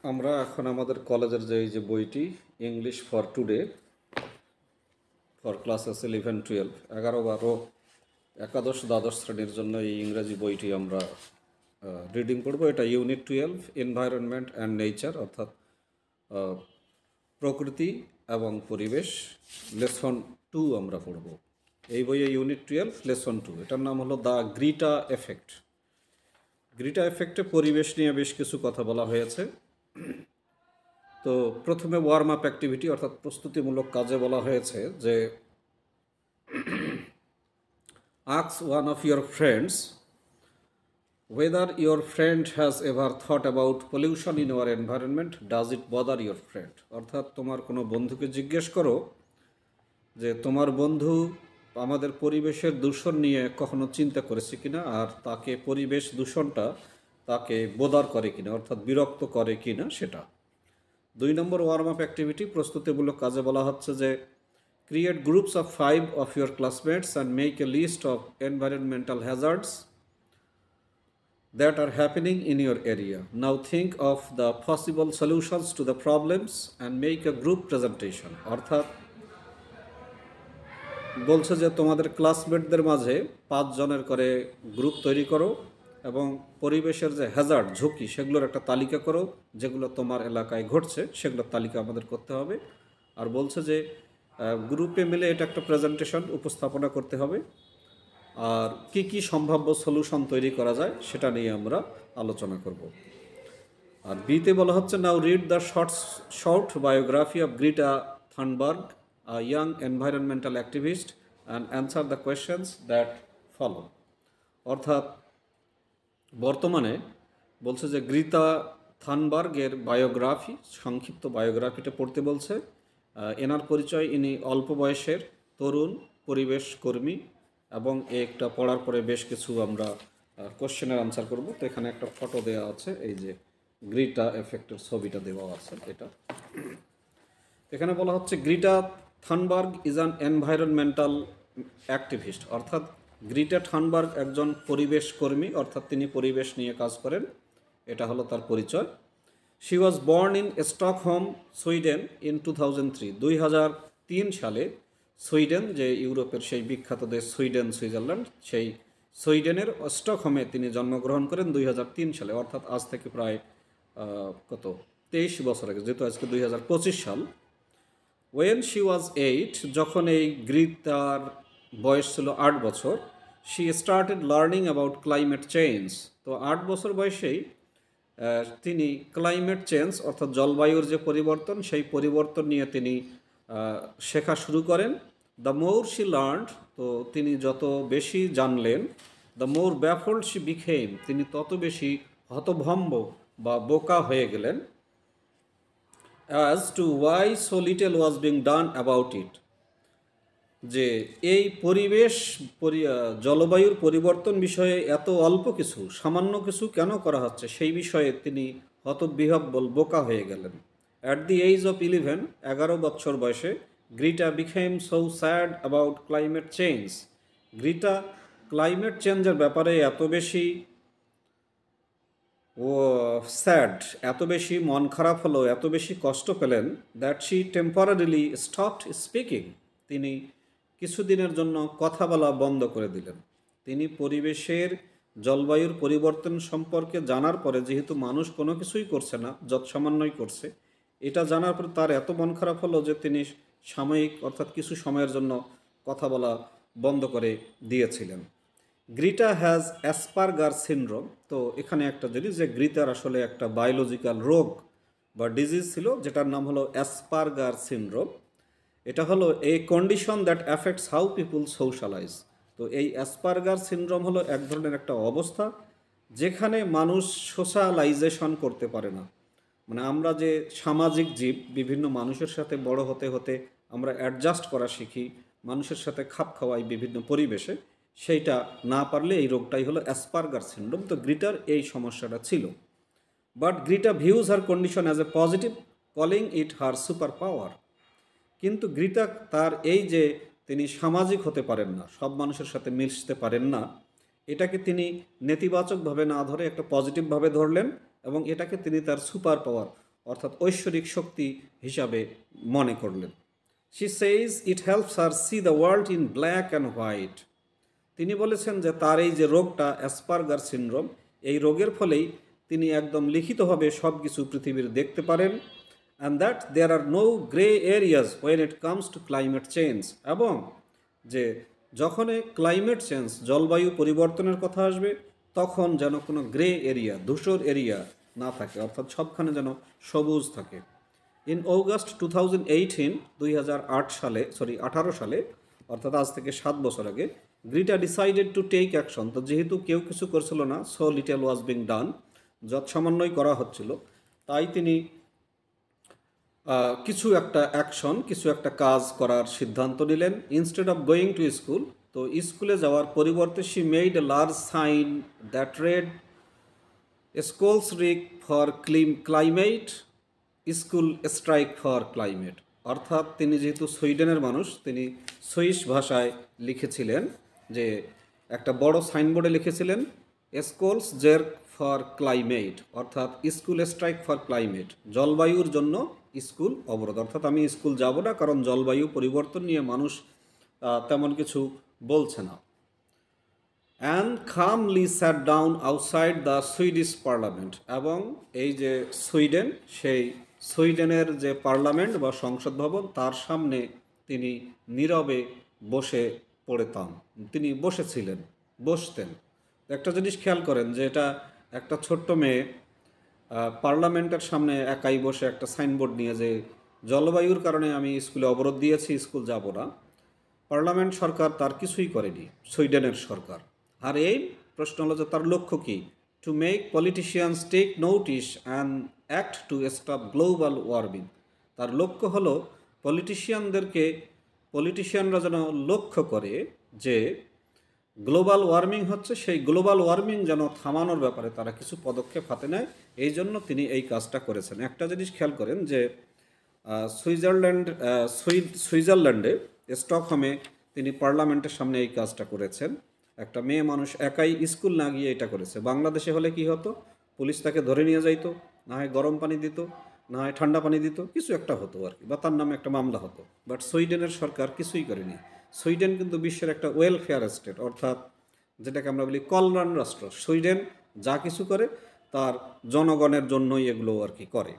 আমরা এখন আমাদের কলেজের যে বইটি English for today for classes 11-12 11-12 একাদশ দ্বাদশ শ্রেণীর জন্য এই ইংরেজি বইটি আমরা রিডিং করব। এটা ইউনিট 12 এনভায়রনমেন্ট অ্যান্ড নেচার, অর্থাৎ প্রকৃতি এবং পরিবেশ, লেসন 2 আমরা পড়ব। এই বইয়ে ইউনিট 12 লেসন 2, এটার নাম হলো দ্য গ্রিটা এফেক্ট। গ্রিটা এফেক্টে পরিবেশ নিয়ে বেশ কিছু কথা বলা হয়েছে। তো প্রথমে ওয়ার্ম আপ অ্যাক্টিভিটি অর্থাৎ প্রস্তুতিমূলক কাজে বলা হয়েছে যে ask one of your friends whether your friend has ever thought about pollution in our environment, does it bother your friend? অর্থাৎ তোমার কোনো বন্ধুকে জিজ্ঞেস করো যে তোমার বন্ধু আমাদের পরিবেশের দূষণ নিয়ে কখনো চিন্তা করেছে কিনা, আর তাকে পরিবেশ দূষণটা তাকে বোদার করে কিনা অর্থাৎ বিরক্ত করে কিনা সেটা। 2 নম্বর ওয়ার্ম আপ অ্যাক্টিভিটি প্রস্তুতিমূলক কাজে বলা হচ্ছে যে create groups of 5 of your classmates and make a list of environmental hazards that are happening in your area. Now think of the possible solutions to the problems and make a group presentation. অর্থাৎ বলছে যে তোমাদের ক্লাসমেটদের মাঝে 5 জনের করে group তৈরি করো এবং পরিবেশের যে হ্যাজার্ড ঝুঁকি সেগুলোর একটা তালিকা করো, যেগুলো তোমার এলাকায় ঘটছে সেগুলোর তালিকা আমাদের করতে হবে। আর বলছে যে গ্রুপে মিলে এটা একটা প্রেজেন্টেশন উপস্থাপনা করতে হবে, আর কি কি সম্ভাব্য সলিউশন তৈরি করা যায় সেটা নিয়ে আমরা আলোচনা করব। আর বিতে বলা হচ্ছে now read the short biography of Greta Thunberg, a young environmental activist, and answer the questions that follow. অর্থাৎ বর্তমানে বলছে যে গ্রিটা থানবার্গের বায়োগ্রাফি, সংক্ষিপ্ত বায়োগ্রাফিটা পড়তে বলছে। এনার পরিচয়, ইনি অল্প বয়সের তরুণ পরিবেশ কর্মী এবং একটা পড়ার পরে বেশ কিছু আমরা কোশ্চেনের আনসার করব। তো এখানে একটা ফটো দেওয়া আছে, এই যে গ্রিটা এফেক্টের ছবিটা দেওয়া আছে। এটা এখানে বলা হচ্ছে Greta Thunberg is an environmental activist, অর্থাৎ গ্রিটা থানবার্গ একজন পরিবেশ কর্মী, অর্থাৎ তিনি পরিবেশ নিয়ে কাজ করেন, এটা হলো তার পরিচয়। She was born in Stockholm, Sweden in 2003, 2003 সালে সুইডেন, যে ইউরোপের সেই বিখ্যাত দেশ সুইডেন, সুইজারল্যান্ড, সেই সুইডেনের স্টকহোমে তিনি জন্মগ্রহণ করেন 2003 সালে, অর্থাৎ আজ থেকে প্রায় 23 বছর আগে, যেহেতু আজকে 2025 সাল। ওয়েন শি ওয়াজ 8, যখন এই গ্রিটার বয়স ছিল 8 বছর, she started learning about climate change. তো 8 বছর বয়সেই তিনি ক্লাইমেট চেঞ্জ অর্থাৎ জলবায়ুর যে পরিবর্তন, সেই পরিবর্তন নিয়ে তিনি শেখা শুরু করেন। দ্য মোর শি লার্নড, তো তিনি যত বেশি জানলেন, the more baffled she became, তিনি তত বেশি হতভম্ব বা বোকা হয়ে গেলেন। As to why so little was being done about it, যে এই জলবায়ুর পরিবর্তন বিষয়ে এত অল্প কিছু, সামান্য কিছু কেন করা হচ্ছে, সেই বিষয়ে তিনি হতবিহ্বল বোকা হয়ে গেলেন। অ্যাট দি এজ অফ 11 বছর বয়সে Greta became so sad about climate change, Greta climate চেঞ্জের ব্যাপারে এত বেশি স্যাড, এত বেশি মন খারাপ হলো, এত বেশি কষ্ট পেলেন, that she temporarily stopped speaking, তিনি কিছুদিনের জন্য কথা বলা বন্ধ করে দিলেন। তিনি পরিবেশের জলবায়ুর পরিবর্তন সম্পর্কে জানার পরে, যেহেতু মানুষ কোনো কিছুই করছে না, যৎসামান্যই করছে, এটা জানার পরে তার এত মন খারাপ হলো যে তিনি সাময়িক অর্থাৎ কিছু সময়ের জন্য কথা বলা বন্ধ করে দিয়েছিলেন। গ্রিটা হ্যাজ অ্যাসপারগার সিনড্রোম। তো এখানে একটা জিনিস, যে গ্রিটার আসলে একটা বায়োলজিক্যাল রোগ বা ডিজিজ ছিল, যেটার নাম হলো অ্যাসপারগার সিনড্রোম। এটা হলো a condition that affects how people socialize. তো এই অ্যাসপারগার সিনড্রোম হলো এক ধরনের একটা অবস্থা যেখানে মানুষ সোশ্যালাইজেশন করতে পারে না। মানে আমরা যে সামাজিক জীব, বিভিন্ন মানুষের সাথে বড় হতে হতে আমরা অ্যাডজাস্ট করা শিখি, মানুষের সাথে খাপ খাওয়াই বিভিন্ন পরিবেশে, সেইটা না পারলে এই রোগটাই হলো অ্যাসপারগার সিনড্রোম। তো গ্রিটার এই সমস্যাটা ছিল। But Greta views her condition as a positive, calling it her superpower. কিন্তু গ্রিটা তার এই যে তিনি সামাজিক হতে পারেন না, সব মানুষের সাথে মিশতে পারেন না, এটাকে তিনি নেতিবাচকভাবে না ধরে একটা পজিটিভভাবে ধরলেন এবং এটাকে তিনি তার সুপার পাওয়ার অর্থাৎ ঐশ্বরিক শক্তি হিসাবে মনে করলেন। She সেইজ it helps her C the world in black and white. তিনি বলেছেন যে তার এই যে রোগটা অ্যাসপারগার সিনড্রোম, এই রোগের ফলেই তিনি একদম লিখিতভাবে সব কিছু পৃথিবীর দেখতে পারেন। And that there are no grey areas when it comes to climate change, এবং যে যখনই ক্লাইমেট চেঞ্জ জলবায়ু পরিবর্তনের কথা আসবে তখন যেন কোনো গ্রে এরিয়া, ধূসর এরিয়া না থাকে, অর্থাৎ সবখানে যেন সবুজ থাকে। ইন অগাস্ট 2018, 2018 সালে, অর্থাৎ আজ থেকে 7 বছর আগে, গ্রিটা ডিসাইডেড টু টেক অ্যাকশন। তো যেহেতু কেউ কিছু করছিল না, সো লিটল ওয়াজ বিং ডান, যত সামান্যই করা হচ্ছিল, তাই তিনি কিছু একটা অ্যাকশন, কিছু একটা কাজ করার সিদ্ধান্ত নিলেন। Instead of going to school, তো স্কুলে যাওয়ার পরিবর্তে she made a large sign that read school strike for climate, school strike for climate. অর্থাৎ তিনি যেহেতু সুইডেনের মানুষ, তিনি সুইস ভাষায় লিখেছিলেন, যে একটা বড় সাইনবোর্ডে লিখেছিলেন স্কুলস জের্ক ফর ক্লাইমেট, অর্থাৎ স্কুল স্ট্রাইক ফর ক্লাইমেট, জলবায়ুর জন্য স্কুল অবরোধ। অর্থাৎ আমি স্কুল যাব না, কারণ জলবায়ু পরিবর্তন নিয়ে মানুষ তেমন কিছু বলছে না। And calmly sat down outside the Swedish parliament, এবং এই যে সুইডেন, সেই সুইডেনের যে পার্লামেন্ট বা সংসদ ভবন, তার সামনে তিনি নীরবে বসে পড়েতাম, তিনি বসতেন। একটা জিনিস খেয়াল করেন যে এটা একটা ছোট্ট মেয়ে পার্লামেন্টের সামনে একাই বসে একটা সাইনবোর্ড নিয়ে যে জলবায়ুর কারণে আমি স্কুলে অবরোধ দিয়েছি, স্কুল যাব না। পার্লামেন্ট সরকার তার কিছুই করেনি, সুইডেনের সরকার। আর এই প্রশ্ন হলো যে তার লক্ষ্য কী? To make politicians take notice and act to stop global warming. তার লক্ষ্য হলো পলিটিশিয়ানরা যেন লক্ষ্য করে যে গ্লোবাল ওয়ার্মিং হচ্ছে, সেই গ্লোবাল ওয়ার্মিং যেন থামানোর ব্যাপারে তারা কিছু পদক্ষেপ হাতে নেয়। এই জন্য তিনি এই কাজটা করেছেন। একটা জিনিস খেয়াল করেন যে সুইজারল্যান্ডে স্টকহোমে তিনি পার্লামেন্টের সামনে এই কাজটা করেছেন। একটা মেয়ে মানুষ একাই স্কুল না গিয়ে এটা করেছে। বাংলাদেশে হলে কি হতো? পুলিশ তাকে ধরে নিয়ে যাইতো, না হয় গরম পানি দিত, না হয় ঠান্ডা পানি দিত, কিছু একটা হতো আর কি, বা তার নামে একটা মামলা হতো। বাট সুইডেনের সরকার কিছুই করেনি। সুইডেন কিন্তু বিশ্বের একটা ওয়েলফেয়ার স্টেট, অর্থাৎ যেটাকে আমরা বলি কল্যাণ রাষ্ট্র। সুইডেন যা কিছু করে তার জনগণের জন্যই এগুলো আর কি করে।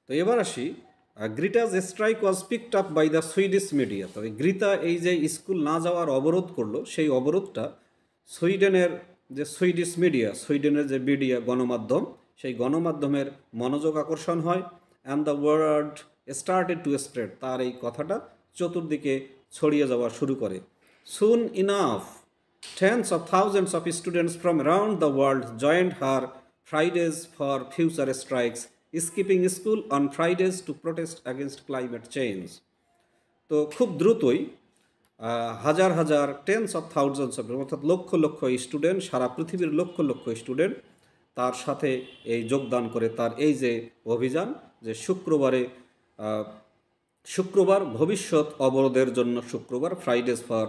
তো এবার আসি, Greta's strike was picked up by the Swedish media. তবে গ্রিতা এই যে স্কুল না যাওয়ার অবরোধ করলো, সেই অবরোধটা সুইডেনের যে সুইডিশ মিডিয়া, সুইডেনের যে মিডিয়া গণমাধ্যম, সেই গণমাধ্যমের মনোযোগ আকর্ষণ হয়। And the word started to spread, তার এই কথাটা চতুর্দিকে ছড়িয়ে যাওয়া শুরু করে। Soon enough tens of thousands of students from around the world joined her Fridays for Future strikes, skipping school on Fridays to protest against climate change. তো খুব দ্রুতই হাজার হাজার টেন্স অফ থাউজেন্ডস অফ, অর্থাৎ লক্ষ লক্ষ স্টুডেন্ট, সারা পৃথিবীর lakh lakh student তার সাথে এই যোগদান করে তার এই যে অভিযান, যে শুক্রবার ভবিষ্যৎ অবরোধের জন্য শুক্রবার, ফ্রাইডেজ ফর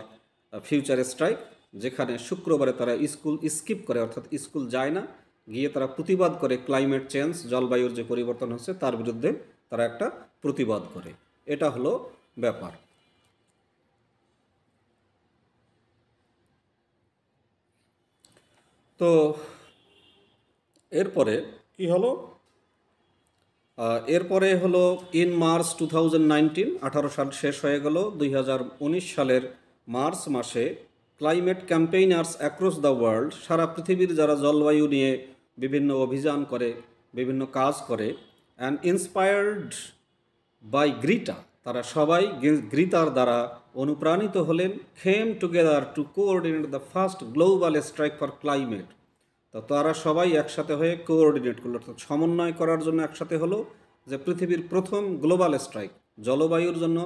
ফিউচার স্ট্রাইক, যেখানে শুক্রবারে তারা স্কুল স্কিপ করে, অর্থাৎ স্কুল যায় না, গিয়ে তারা প্রতিবাদ করে ক্লাইমেট চেঞ্জ, জলবায়ুর যে পরিবর্তন হচ্ছে তার বিরুদ্ধে তারা একটা প্রতিবাদ করে। এটা হলো ব্যাপার। তো এরপরে কি হলো? এরপরে হলো ইন মার্চ 2019, 18 সাল শেষ হয়ে গেল। 2019 সালের মার্চ মাসে ক্লাইমেট ক্যাম্পেইনার্স অ্যাক্রস দ্য ওয়ার্ল্ড, সারা পৃথিবীর যারা জলবায়ু নিয়ে বিভিন্ন অভিযান করে, বিভিন্ন কাজ করে, অ্যান্ড ইন্সপায়ার্ড বাই গ্রিটা, তারা সবাই গ্রিতার দ্বারা অনুপ্রাণিত হলেন, came together to coordinate the first global strike for climate. তো তারা সবাই একসাথে হয়ে কোঅর্ডিনেট করলো, অর্থাৎ সমন্বয় করার জন্য একসাথে হলো, যে পৃথিবীর প্রথম গ্লোবাল স্ট্রাইক, জলবায়ুর জন্য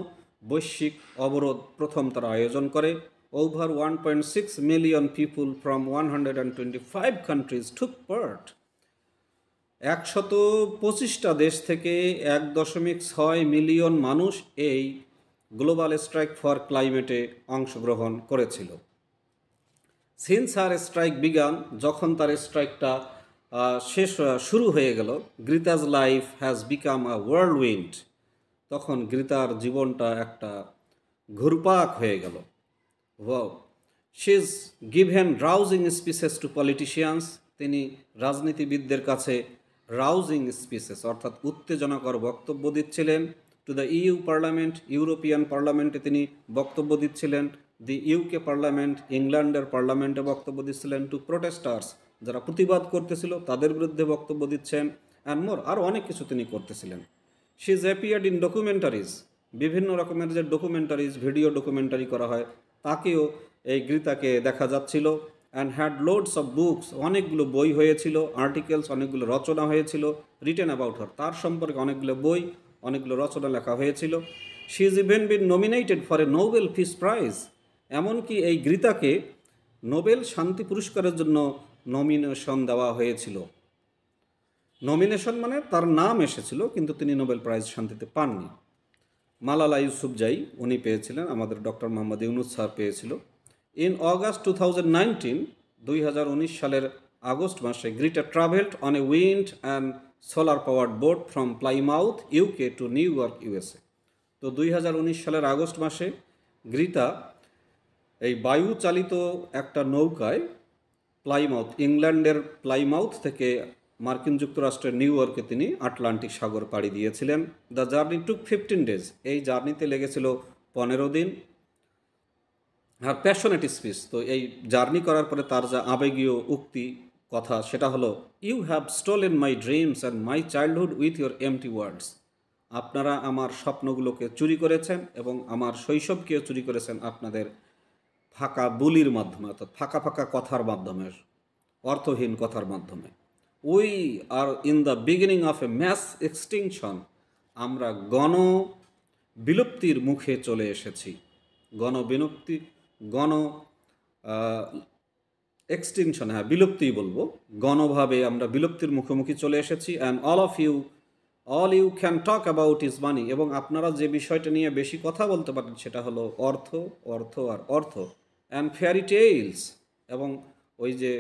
বৈশ্বিক অবরোধ প্রথম তারা আয়োজন করে। Over 1.6 million people from 125 countries took part. 125টা দেশ থেকে 1.6 মিলিয়ন মানুষ এই গ্লোবাল স্ট্রাইক ফর ক্লাইমেটে অংশগ্রহণ করেছিল। সিন্স আর স্ট্রাইক বিগান, যখন তার স্ট্রাইকটা শুরু হয়ে গেল, Greta's life has become a whirlwind, তখন গ্রিতার জীবনটা একটা ঘুরপাক হয়ে গেল। Wow, she is given rousing speeches to politicians, তিনি রাজনীতিবিদদের কাছে রাউজিং স্পিচেস অর্থাৎ উত্তেজনাকর বক্তব্য দিচ্ছিলেন। To the EU parliament, European পার্লামেন্টে তিনি বক্তব্য দিচ্ছিলেন। দি ইউকে পার্লামেন্ট, ইংল্যান্ডের পার্লামেন্টে বক্তব্য দিচ্ছিলেন। টু প্রোটেস্টার্স, যারা প্রতিবাদ করতেছিল তাদের বিরুদ্ধে বক্তব্য দিচ্ছেন, অ্যান্ড মোর, আরও অনেক কিছু তিনি করতেছিলেন। She is appeared in documentaries, বিভিন্ন রকমের যে ডকুমেন্টারিজ, ভিডিও ডকুমেন্টারি করা হয়, তাকেও এই গ্রিতাকে দেখা যাচ্ছিল। And had loads of books, অনেকগুলো বই হয়েছিল, আর্টিকেলস, অনেকগুলো রচনা হয়েছিল, রিটেন অ্যাবাউট হার, তার সম্পর্কে অনেকগুলো বই, অনেকগুলো রচনা লেখা হয়েছিল। She is even bin nominated for a Nobel peace prize, এমনকি এই গ্রিতাকে নোবেল শান্তি পুরস্কারের জন্য নমিনেশন দেওয়া হয়েছিল। নমিনেশন মানে তার নাম এসেছিল, কিন্তু তিনি নোবেল প্রাইজ শান্তিতে পাননি। মালালা ইউসুফজাই উনি পেয়েছিলেন, আমাদের ডক্টর মোহাম্মদ ইউনুস স্যার পেয়েছিল। ইন অগাস্ট 2019, 2019 সালের আগস্ট মাসে, Greta travelled on a wind and solar powered boat from Plymouth UK to New York USA. তো 2019 সালের আগস্ট মাসে গ্রিতা এই বায়ু চালিত একটা নৌকায় প্লাইমাউথ, ইংল্যান্ডের প্লাইমাউথ থেকে মার্কিন যুক্তরাষ্ট্রের নিউ ইয়র্কে তিনি আটলান্টিক সাগর পাড়ি দিয়েছিলেন। দ্য জার্নি টুক 15 days, এই জার্নিতে লেগেছিল 15 দিন। আর প্যাশনেট স্পিচ, তো এই জার্নি করার পরে তার যা আবেগীয় উক্তি কথা, সেটা হলো, you have stolen my dreams and my childhood with your empty words, আপনারা আমার স্বপ্নগুলোকে চুরি করেছেন এবং আমার শৈশবকেও চুরি করেছেন আপনাদের ফাঁকা বুলির মাধ্যমে, অর্থাৎ ফাঁকা ফাঁকা কথার মাধ্যমে, অর্থহীন কথার মাধ্যমে। We are in the beginning of a mass extinction, আমরা গণ বিলুপ্তির মুখে চলে এসেছি। গণ এক্সটিংশন, হ্যাঁ বিলুপ্তিই বলবো, গণভাবে আমরা বিলুপ্তির মুখোমুখি চলে এসেছি। And all you can talk about is money, এবং আপনারা যে বিষয়টা নিয়ে বেশি কথা বলতে পারেন সেটা হলো অর্থ, অর্থ আর অর্থ। অ্যান্ড ফেয়ারি টেইলস, এবং ওই যে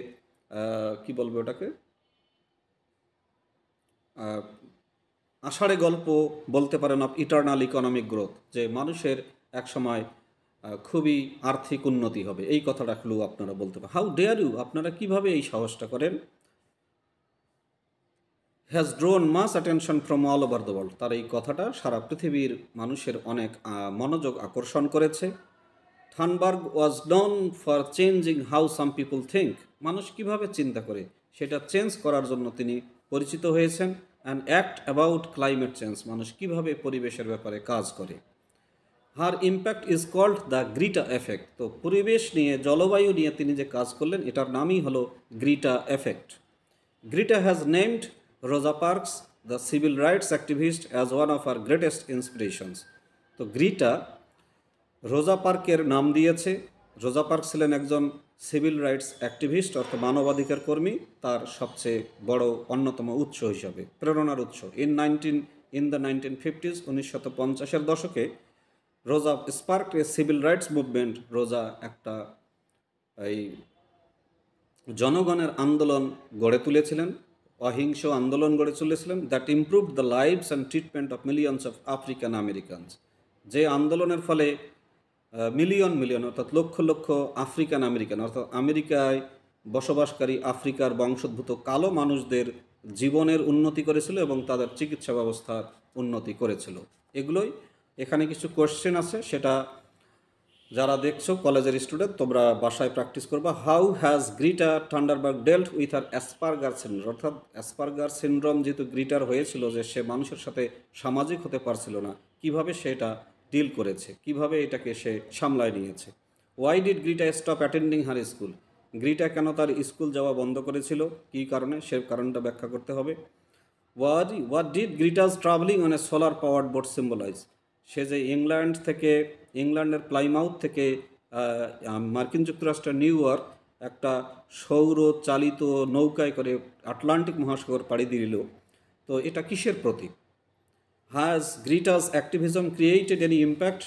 কি বলবো ওটাকে, আষাঢ়ে গল্প বলতে পারেন অফ ইটার্নাল ইকোনমিক গ্রোথ, যে মানুষের এক সময় খুবই আর্থিক উন্নতি হবে, এই কথাটা ক্লু আপনারা বলতে পারেন। হাউ ডেয়ার ইউ, আপনারা কিভাবে এই সাহসটা করেন। Has drawn mass attention from all over the world, তার এই কথাটা সারা পৃথিবীর মানুষের অনেক মনোযোগ আকর্ষণ করেছে। Thunberg was known for changing how some people think, মানুষ কিভাবে চিন্তা করে সেটা চেঞ্জ করার জন্য তিনি পরিচিত হয়েছেন। And act about climate change, মানুষ কিভাবে পরিবেশের ব্যাপারে কাজ করে। Her impact is called the Greta effect, তো পরিবেশ নিয়ে, জলবায়ু নিয়ে তিনি যে কাজ করলেন এটার নামই হলো Greta effect. Greta has named Rosa Parks the civil rights activist as one of her greatest inspirations, তো গ্রিটা রোজা পার্কের নাম দিয়েছে। রোজা পার্ক ছিলেন একজন সিভিল রাইটস অ্যাক্টিভিস্ট, অর্থাৎ মানবাধিকার কর্মী, তার সবচেয়ে বড় অন্যতম উৎস হিসাবে, প্রেরণার উৎস। ইন দ্য 1950s, 1950-এর দশকে রোজা স্পার্কড এ সিভিল রাইটস মুভমেন্ট, রোজা একটা এই জনগণের আন্দোলন গড়ে তুলেছিলেন, অহিংস আন্দোলন গড়ে তুলেছিলেন, that improved the lives and treatment of millions of African Americans, যে আন্দোলনের ফলে মিলিয়ন অর্থাৎ লক্ষ লক্ষ আফ্রিকান আমেরিকান, অর্থাৎ আমেরিকায় বসবাসকারী আফ্রিকার বংশোদ্ভূত কালো মানুষদের জীবনের উন্নতি করেছিল এবং তাদের চিকিৎসা ব্যবস্থার উন্নতি করেছিল। এগুলোই, এখানে কিছু কোয়েশ্চেন আছে, সেটা যারা দেখছো কলেজের স্টুডেন্ট তোমরা বাসায় প্র্যাকটিস করবা। How has Greta Thunberg dealt with her Asperger syndrome, অর্থাৎ অ্যাসপারগার সিনড্রোম যেহেতু গ্রিটার হয়েছিল, যে সে মানুষের সাথে সামাজিক হতে পারছিল না, কিভাবে সেটা ডিল করেছে, কিভাবে এটাকে সে সামলায় নিয়েছে। Why did Greta stop attending her school, Greta কেন তার স্কুল যাওয়া বন্ধ করেছিল, কী কারণে, সে কারণটা ব্যাখ্যা করতে হবে। What did Greta's travelling on a solar powered boat symbolize, সে যে ইংল্যান্ডের প্লাইমাউথ থেকে মার্কিন যুক্তরাষ্ট্রের নিউ ইয়র্ক একটা সৌর চালিত নৌকায় করে আটলান্টিক মহাসাগর পাড়ি দিল, তো এটা কিসের প্রতীক। Has Greta's activism created any impact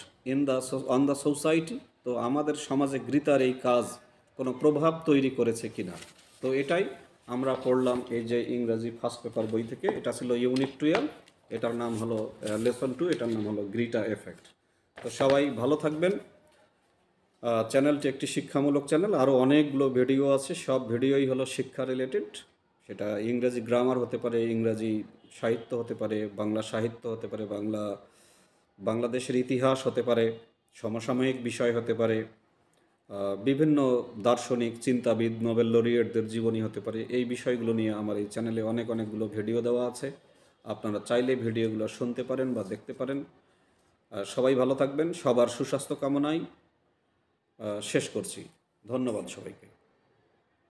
on the society, তো আমাদের সমাজে গ্রিটার এই কাজ কোনো প্রভাব তৈরি করেছে কিনা, তো এটাই আমরা পড়লাম এই যে ইংরাজি ফার্স্ট পেপার বই থেকে, এটা ছিল ইউনিট 12, এটার নাম হলো লেসন 2, এটার নাম হলো গ্রিটা এফেক্ট। তো সবাই ভালো থাকবেন। চ্যানেলটি একটি শিক্ষামূলক চ্যানেল, আরও অনেকগুলো ভিডিও আছে, সব ভিডিওই হলো শিক্ষা রিলেটেড। সেটা ইংরেজি গ্রামার হতে পারে, ইংরাজি সাহিত্য হতে পারে, বাংলা সাহিত্য হতে পারে, বাংলাদেশের ইতিহাস হতে পারে, সমসাময়িক বিষয় হতে পারে, বিভিন্ন দার্শনিক চিন্তাবিদ নোবেল লরিয়েটদের জীবনী হতে পারে। এই বিষয়গুলো নিয়ে আমার এই চ্যানেলে অনেকগুলো ভিডিও দেওয়া আছে, আপনারা চাইলে ভিডিওগুলো শুনতে পারেন বা দেখতে পারেন। সবাই ভালো থাকবেন, সবার সুস্বাস্থ্য কামনায় শেষ করছি। ধন্যবাদ সবাইকে।